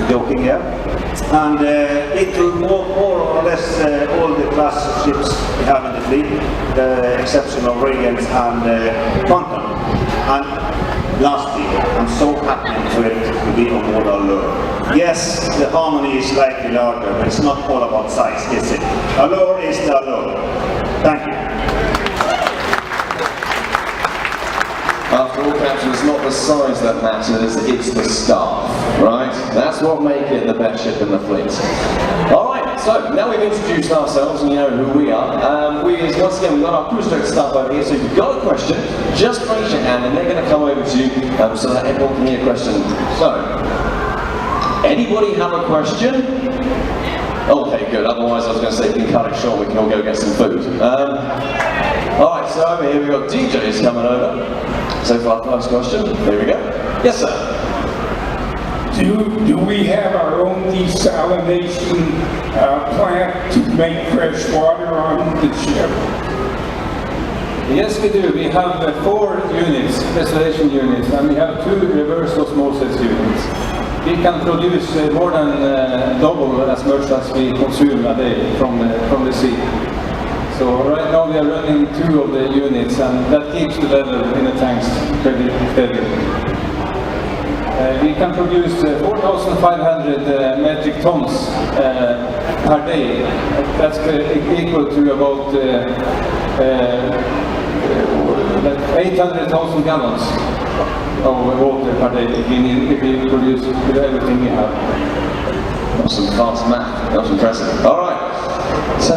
Joking here. And it will more or less all the class of ships we have in the fleet, the exception of Regents and Quantum. And lastly, I'm so happy to be on board Allure. Yes, the Harmony is slightly larger, but it's not all about size, is it? Allure is the Allure. Thank you. After all, Captain, it's not the size that matters, it's the staff, right? That's what makes it the best ship in the fleet. Alright, so now we've introduced ourselves and you know who we are. Once again, we've got our cruise director staff over here, so if you've got a question, just raise your hand and they're going to come over to you so that everyone can hear your question. So, anybody have a question? Okay, good. Otherwise, I was going to say, if you can cut it short, we can all go get some food. Alright, so over here we've got DJs coming over. So for our first question, there we go. Yes, sir. Do we have our own desalination plant to make fresh water on the ship? Yes, we do. We have 4 units, distillation units, and we have 2 reverse osmosis units. We can produce more than double as much as we consume a day from the sea. So right now we are running 2 of the units, and that keeps the level in the tanks pretty steady. We can produce 4,500 metric tons per day. That's equal to about 800,000 gallons of water per day if we produce with everything we have. That's some fast math. That was impressive. All right. So,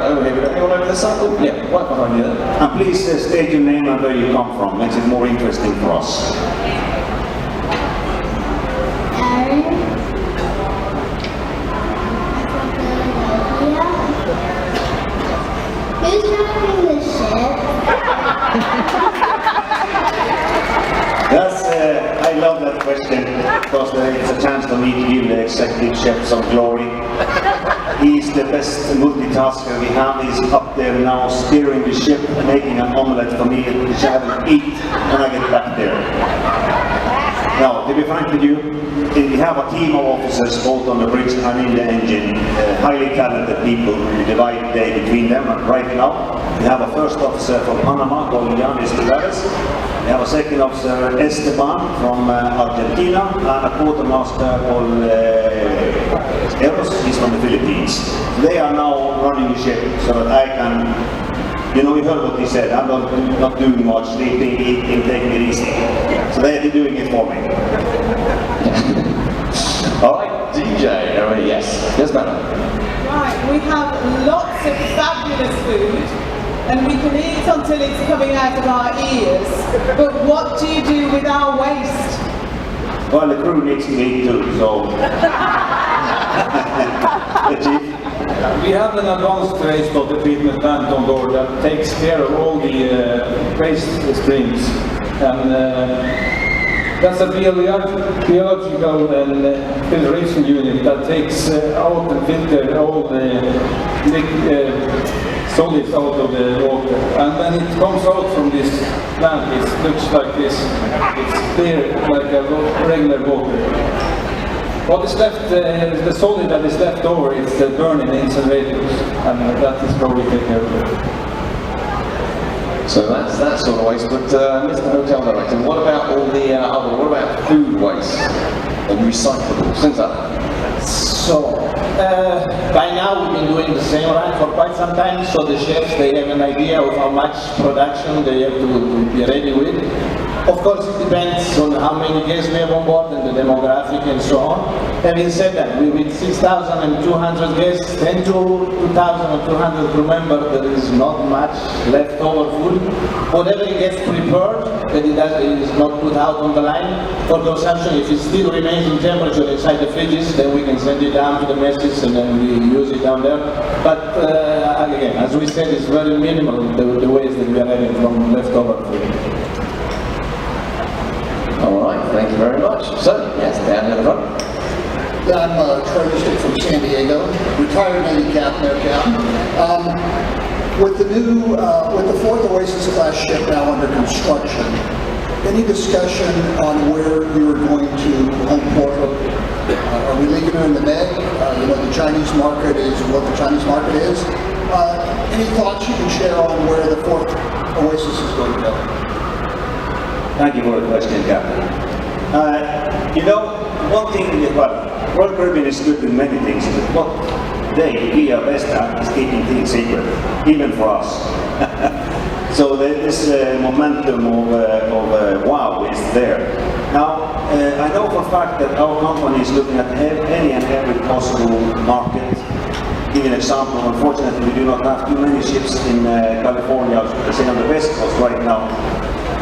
over here, we got anyone over this side? Oh, yeah, right behind you there. And please state your name and where you come from. Makes it more interesting for us. Who's driving the ship? I love that question because it's a chance for me to give the executive chef some glory. He's the best multitasker we have. He's up there now steering the ship, making an omelette for me, which I haven't eaten when I get back there. Now, to be frank with you, we have a team of officers both on the bridge and in the engine, highly talented people. We divide the day between them, and right now we have a first officer from Panama called Yanis Tavares. We have a second officer, Esteban, from Argentina, and a quartermaster called Eros, he's from the Philippines. They are now running the ship so that I can, you know, you heard what he said, I'm not doing much, sleeping, eating, taking it easy. So they're doing it for me. Alright, DJ, over here, yes. Yes, madam. Right, we have lots of fabulous food. And we can eat until it's coming out of our ears. But what do you do with our waste? Well, the crew needs to eat too, so... We have an advanced wastewater treatment plant on board that takes care of all the waste streams. And that's a biological and filtration unit that takes out and filters all the solids out of the water, and when it comes out from this plant, it looks like this. It's clear like a regular water. What is left, the solid that is left over, is the burning incinerators, and that is how we take care of it. So that's that sort of waste. But Mr. Hotel Director, what about all the other? What about food waste and recyclables? Things like that. So, by now we've been doing the same run for quite some time, so the chefs, they have an idea of how much production they have to be ready with. Of course, it depends on how many guests we have on board and the demographic and so on. Having said that, with 6,200 guests, 10 to 2,200 crew members, there is not much leftover food. Whatever gets prepared, that it is not put out on the line for consumption. If it still remains in temperature inside the fridges, then we can send it down to the messes and then we use it down there. But again, as we said, it's very minimal the waste that we are having from leftover food. All right, thank you very much. So, yes, down in the front. Yeah, I'm Troy District from San Diego, retired Navy captain there, Captain. With the 4th Oasis class ship now under construction, any discussion on where you're going to home port? Are we leaving it in the Med? You know, the Chinese market is what the Chinese market is. Any thoughts you can share on where the fourth Oasis is going to go? Thank you for the question, Captain. You know, one thing, well, Royal Caribbean is good with many things, but what we are best at is keeping things secret, even for us. So this momentum of wow is there. Now, I know for a fact that our company is looking at any and every possible market. Give you an example, unfortunately we do not have too many ships in California, say on the west coast right now,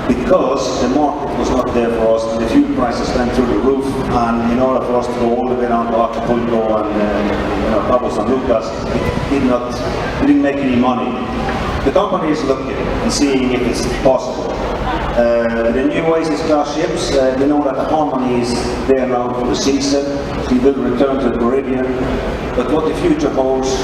because the market was not there for us. The fuel prices went through the roof, and in order for us to go all the way down to Acapulco and Cabo San Lucas, we didn't make any money. The company is looking and seeing if it's possible. The new Oasis class ships, we know that the Harmony is there now for the season. We will return to the Caribbean. But what the future holds,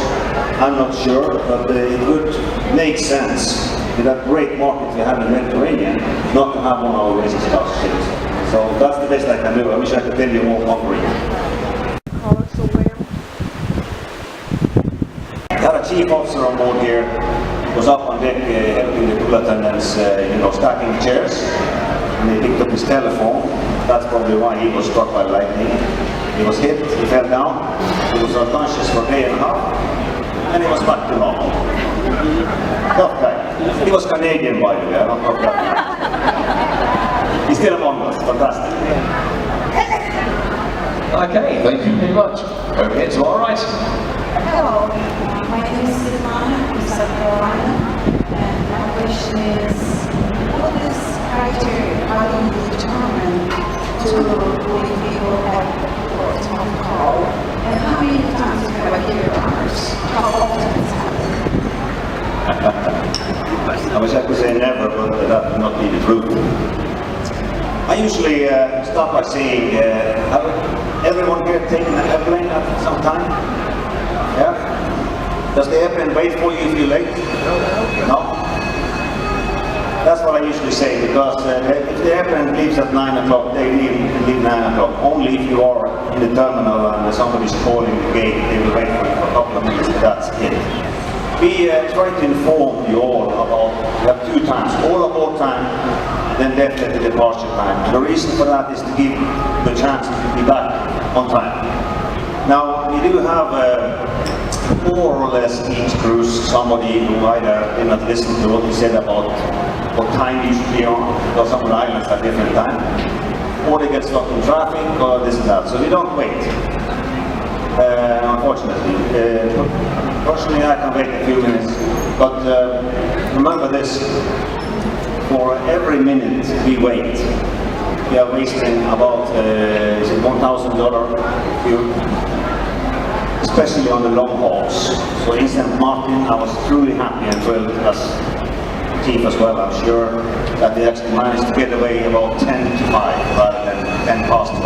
I'm not sure, but it would make sense with that great market we have in the Mediterranean not to have one of our Oasis class ships. So that's the best I can do. I wish I could tell you more concrete. We had a chief officer on board here. Was up on deck helping the crew attendants, stacking chairs, and he picked up his telephone. That's probably why he was struck by lightning. He was hit, he fell down, he was unconscious for a day and a half, and he was back to normal. Tough guy. He was Canadian, by the way, not tough guy. He's still among us, fantastic. Okay, thank you very much. Okay, it's all right. Hello, my name is Silvana from South Carolina, and my question is, what is criteria, how do you determine to bring people at port of call, and how many times do you have a year hours? How often is happening? I wish I could say never, but that would not be the truth. I usually start by saying, everyone here taken an airplane at some time? Yeah? Does the airplane wait for you if you're late? No? That's what I usually say, because if the airplane leaves at 9 o'clock, they leave 9 o'clock. Only if you are in the terminal and somebody's calling the gate, they will wait for you for a couple of minutes, that's it. We try to inform you all about, we have 2 times, all aboard time, then definitely departure time. The reason for that is to give the chance to be back on time. Now, we do have more or less each cruise somebody who either did not listen to what we said about what time you should be on, because some of the islands have different time, or they get stuck in traffic, or this and that. So we don't wait, unfortunately. Personally, I can wait a few minutes, but remember this, for every minute we wait, we are wasting about $1,000 fuel. Especially on the long hauls. So in St. Martin, I was truly happy and thrilled, as chief as well, I'm sure, that they actually managed to get away about 10 to 5 rather than 10 past 5.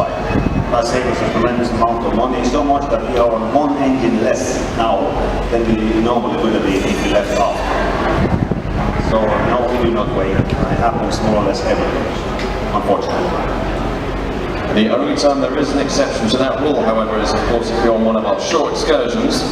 That saved us a tremendous amount of money, so much that we are on 1 engine less now than we normally would have been if we left off. So no, we do not wait. It happens more or less every day, unfortunately. The only time there is an exception to that rule, however, is of course if you're on one of our short excursions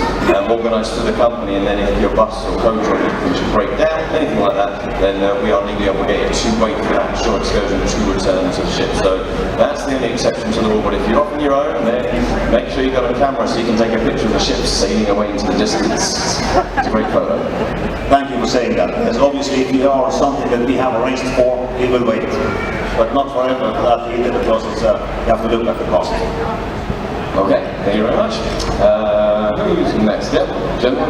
organised through the company, and then if your bus or coach or anything should break down, anything like that, then we are legally obligated to wait for that short excursion to return to the ship. So that's the only exception to the rule, but if you're off on your own, then make sure you've got a camera so you can take a picture of the ship sailing away into the distance. It's a great photo. Thank you for saying that. Because obviously if we are something that we have arranged for, we will wait. But not forever for that either, because it's, you have to look at the cost. Okay, thank you very much. Who's next? Yep, gentlemen.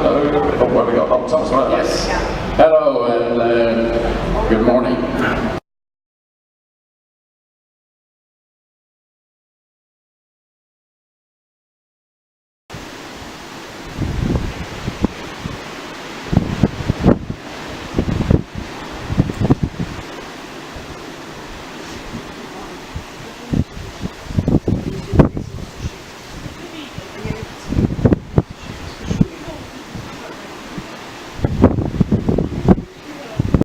Oh, where we got? Oh, Thomas, right? Yes. Hello and good morning.